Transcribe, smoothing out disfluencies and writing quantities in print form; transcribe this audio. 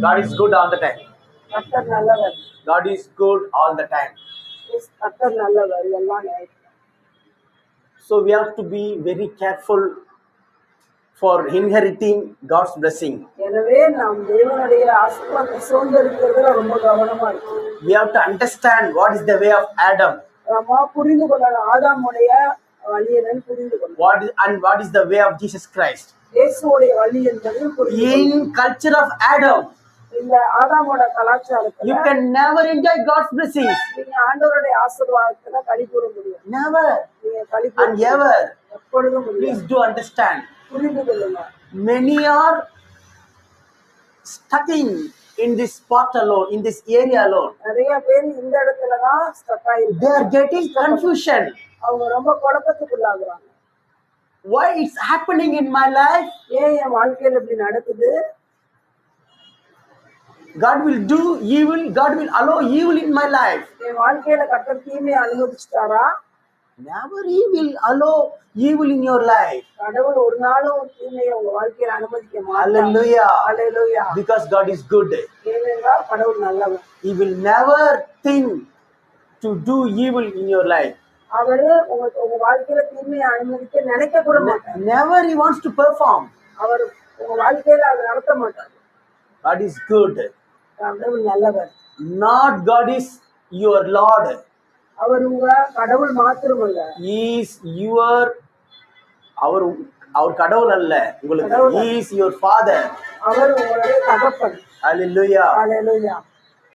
God is good all the time. கர்த்தர் நல்லவர். God is good all the time. கர்த்தர் நல்லவர் எல்லா நேரத்திலும். So we have to be very careful for inheriting God's blessing. எனவே நாம் தேவனுடைய ஆசீர்வாதத்தை சுதந்தரிக்கிறதுல ரொம்ப கவனமா இருக்கணும். We have to understand what is the way of Adam. நாம புரிந்து கொள்ளணும் ஆதாமுடைய வழி என்னன்னு புரிந்து கொள்ளணும். What is the way of Jesus Christ? இயேசுவுடைய வழி என்பது புரிந்து கொள்ளணும். In culture of Adam, இந்த ஆதாமோட கலாச்சாரத்துல you can never enjoy God's blessings. நீங்க ஆண்டவருடைய ஆசீர்வாதத்துல களி கூற முடியும். Never நீங்க களி and ever. எப்பொழுதும் முடியும். Please do understand. புரிந்து கொள்ளுங்க. Many are studying in this spot alone, in this area alone. நிறைய பேர் இந்த இடத்துல தான் ஸ்டக் ஆயிருக்கு. They are getting confusion. அவங்க ரொம்ப குழப்பத்துக்குள்ளாகுறாங்க. Why it's happening in my life? ஏன் என் வாழ்க்கையில இப்படி நடக்குது? God will do evil. God will allow evil in my life. என் வாழ்க்கையில கர்த்தர் தீமையை அனுமதிச்சிட்டாரா? Never He will allow evil in your life. கடவுள் ஒரு நாளும் தீமையை உங்க வாழ்க்கையில அனுமதிக்க மாட்டார். Hallelujah. Hallelujah. Because God is good. ஏனென்றால் கடவுள் நல்லவர். He will never think to do evil in your life. அவரு உங்க வாழ்க்கையில தீமையை அனுமதிக்க நினைக்க கூட மாட்டார். Never He wants to perform. அவர் உங்க வாழ்க்கையில அதை நடத்த மாட்டார். God is good. கடவுள் நல்லவர். Not God is your Lord. அவர் உங்க கடவுள் மாத்திரமல்ல. He is your அவர் கடவுள் அல்ல உங்களுக்கு. He is your father. அவர் உங்களுடைய தகப்பன். Hallelujah. Hallelujah.